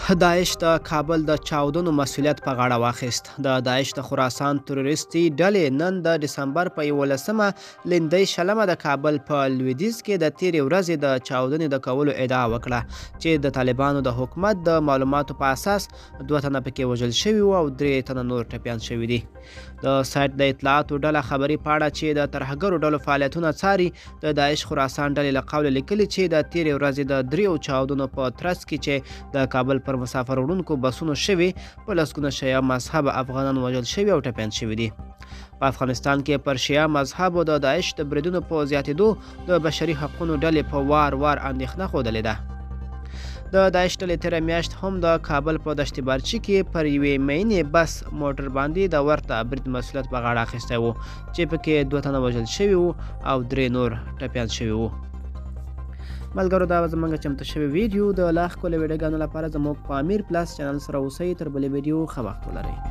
داعش د کابل د چاودنو مسؤلیت په غاړه واخیست. د داعش د خراسان تروریستي ډلې نن د ډسمبر په 11مه لیندۍ شلمه د کابل په لویدیځ کې د تیرې ورځې د چاودنې د کولو ادعا وکړه چې د طالبانو د حکومت د معلوماتو په اساس 2 تنه پکې وژل شوي او 3 تنه نور ټپیان شوي دي. د سایټ د اطلاعاتو ډله خبري پاړه چې د ترهګرو ډلو فعالیتونه څاري د داعش خراسان ډلې له قوله لیکلي چې د تیرې ورځې د 3 چاودنو په ترڅ کې چې د کابل پر مسافر وړونکو بسونو شوي په لسګونه شیعه مذهب افغانان وژل شوي او ټپیان شوي دي. په افغانستان کې پر شیعه مذهبو د داعش د بریدونو په زیاتېدو د بشري حقونو ډلې په وار اندېښنه ښودلې ده. د داعش ډلې تېره میاشت هم د کابل په دشت بارچي کې پر یوې مینې بس موټر باندې د ورته برید مسؤلیت په غاړه اخیستی و چې پکې 2 تنه وژل شوي وو او 3 نور ټپیان شوي وو. ملګرو دا زموږ چمتو شوی ویډیو د لا ښکلو ویډیوګانو لپاره زموږ په امیر پلس چینل سره اوسئ. تر بلې ویډیو ښه وخت ولرئ.